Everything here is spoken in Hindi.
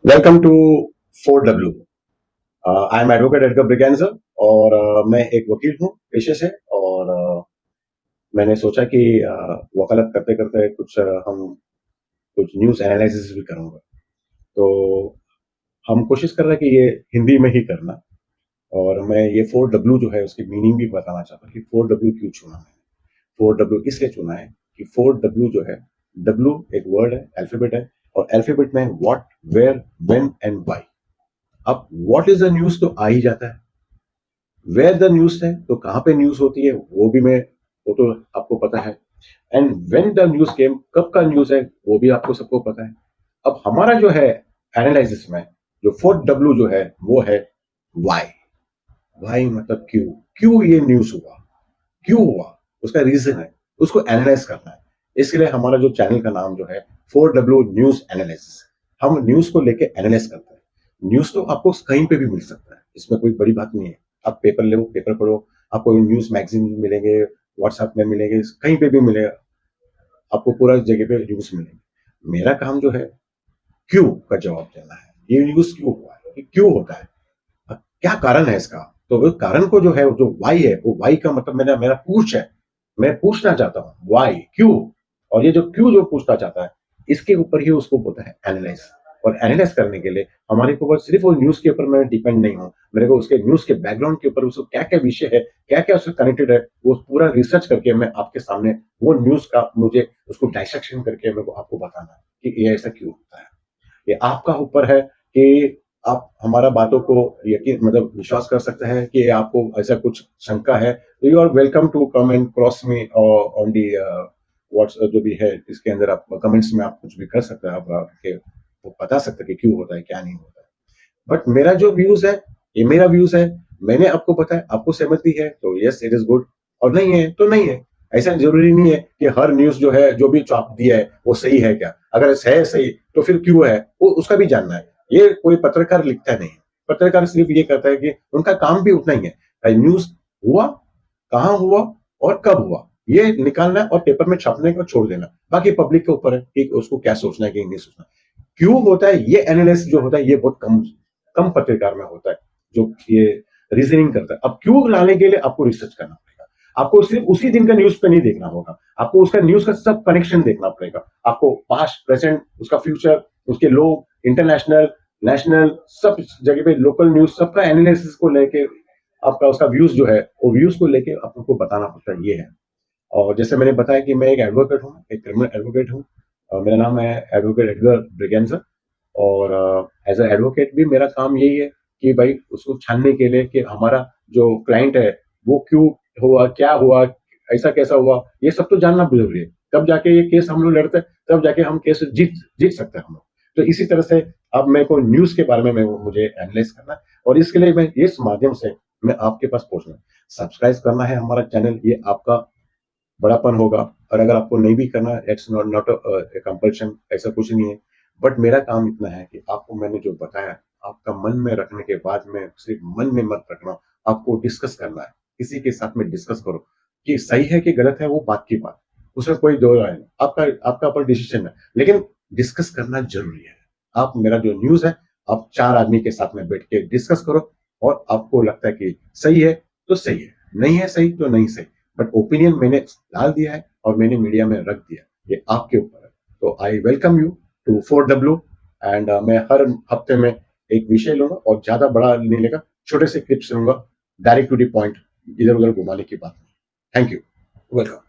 Welcome to 4W। I am advocate Edgar Braganza और मैं एक वकील हूँ पेशे से। और मैंने सोचा कि वकालत करते करते हम कुछ न्यूज़ एनालिसिस भी करूँगा। तो हम कोशिश कर रहे हैं कि ये हिंदी में ही करना। और मैं ये 4W जो है उसकी मीनिंग भी बताना चाहता हूँ कि 4W क्यों चुना है। 4W इसलिए चुना है कि 4W जो है, W एक वर्ड है, अल्फाबेट है, और अल्फाबेट में what, where, when and why. अब व्हाट इज द न्यूज तो आ ही जाता है, वेयर द न्यूज है तो कहां पे न्यूज होती है वो तो आपको पता है, and when the news came कब का न्यूज है वो भी आपको सबको पता है। अब हमारा जो है एनालिसिस में जो 4W जो है वो है वाई। वाई मतलब क्यों, क्यों ये न्यूज हुआ, क्यों हुआ, उसका रीजन है, उसको एनालाइज करना है। इसलिए हमारा जो चैनल का नाम जो है 4W न्यूज एनालिसिस। हम न्यूज को लेके एनालाइज करते हैं। न्यूज तो आपको कहीं पे भी मिल सकता है, इसमें कोई बड़ी बात नहीं है। आप पेपर लो, पेपर पढ़ो, आपको न्यूज मैगजीन मिलेंगे, व्हाट्सएप में मिलेंगे, कहीं पे भी मिलेगा, आपको पूरा जगह पे न्यूज मिलेंगे। मेरा काम जो है क्यों का जवाब देना है। ये न्यूज क्यों हुआ है, ये क्यों होता है, क्या कारण है इसका। तो उस कारण को जो है, जो वाई है, वो वाई का मतलब मेरा मेरा पूछ है। मैं पूछना चाहता हूँ वाई, क्यों। और ये जो क्यों जो पूछना चाहता है, इसके ऊपर ही उसको बोलता है एनालाइज। और एनालाइज करने के लिए हमारे को बस सिर्फ वो न्यूज के ऊपर मैं डिपेंड नहीं हूँ, मेरे को उसके न्यूज के बैकग्राउंड के ऊपर उसको क्या क्या विषय है, क्या क्या उससे कनेक्टेड है, वो पूरा रिसर्च करके मैं आपके सामने वो न्यूज का मुझे उसको डाइसेक्शन करके मेरे को आपको बताना है कि ये ऐसा क्यों होता है। ये आपका ऊपर है कि आप हमारा बातों को यकीन मतलब विश्वास कर सकते हैं कि आपको ऐसा कुछ शंका है तो you are welcome to come and cross me on the WhatsApp जो भी है इसके अंदर। आप कमेंट्स में आप कुछ भी कर सकते हैं, आप के वो बता सकते हैं कि क्यों होता है, क्या नहीं होता है। बट मेरा जो व्यूज है, ये मेरा व्यूज है, मैंने आपको बताया, आपको सहमति है तो यस इट इज गुड, और नहीं है तो नहीं है। ऐसा जरूरी नहीं है कि हर न्यूज जो है जो भी आप दिया है वो सही है। क्या अगर है सही तो फिर क्यों है वो उसका भी जानना है। ये कोई पत्रकार लिखता नहीं है, पत्रकार सिर्फ ये करता है कि उनका काम भी उतना ही है, न्यूज हुआ, कहाँ हुआ और कब हुआ, ये निकालना और पेपर में छापने को छोड़ देना। बाकी पब्लिक के ऊपर है कि उसको क्या सोचना है कि नहीं सोचना। क्यों होता है ये एनालिसिस जो होता है ये बहुत कम कम पत्रकार में होता है जो ये रीजनिंग करता है। अब क्यों लाने के लिए आपको रिसर्च करना पड़ेगा, आपको सिर्फ उसी दिन का न्यूज पे नहीं देखना होगा, आपको उसका न्यूज का सब कनेक्शन देखना पड़ेगा। आपको पास्ट, प्रेजेंट, उसका फ्यूचर, उसके लोग, इंटरनेशनल, नेशनल, सब जगह पे लोकल न्यूज सबका एनालिसिस को लेके आपका उसका व्यूज जो है वो व्यूज को लेके आपको बताना पड़ता है, ये है। और जैसे मैंने बताया कि मैं एक एडवोकेट हूँ, एक क्रिमिनल एडवोकेट हूँ। मेरा नाम है एडवोकेट एडगर ब्रिगेंजा। और एज ए एडवोकेट भी मेरा काम यही है कि भाई उसको छानने के लिए कि हमारा जो क्लाइंट है वो क्यों हुआ, क्या हुआ, ऐसा कैसा हुआ, ये सब तो जानना जरूरी है। तब जाके ये केस हम लोग लड़ते हैं, तब जाके हम केस जीत जीत सकते हैं हम लोग। तो इसी तरह से अब मेरे को न्यूज के बारे में मुझे एनालाइज करना है, और इसके लिए मैं इस माध्यम से मैं आपके पास पहुंचना है। सब्सक्राइब करना है हमारा चैनल, ये आपका बड़ापन होगा। और अगर आपको नहीं भी करना, इट्स नॉट नॉट कंपल्शन, ऐसा कुछ नहीं है। बट मेरा काम इतना है कि आपको मैंने जो बताया, आपका मन में रखने के बाद में सिर्फ मन में मत रखना, आपको डिस्कस करना है, किसी के साथ में डिस्कस करो कि सही है कि गलत है, वो बात की बात, उसमें कोई दो राय नहीं, आपका आपका ऊपर डिसीजन है, लेकिन डिस्कस करना जरूरी है। आप मेरा जो न्यूज है, आप चार आदमी के साथ में बैठ के डिस्कस करो, और आपको लगता है कि सही है तो सही है, नहीं है सही तो नहीं सही, बट ओपिनियन मैंने डाल दिया है और मैंने मीडिया में रख दिया, ये आपके ऊपर है। तो I welcome you to 4W। And मैं हर हफ्ते में एक विषय लूंगा और ज्यादा बड़ा नहीं लेगा, छोटे से क्लिप्स लूंगा, डायरेक्ट टू द पॉइंट, इधर उधर घुमाने की बात नहीं। Thank you, welcome.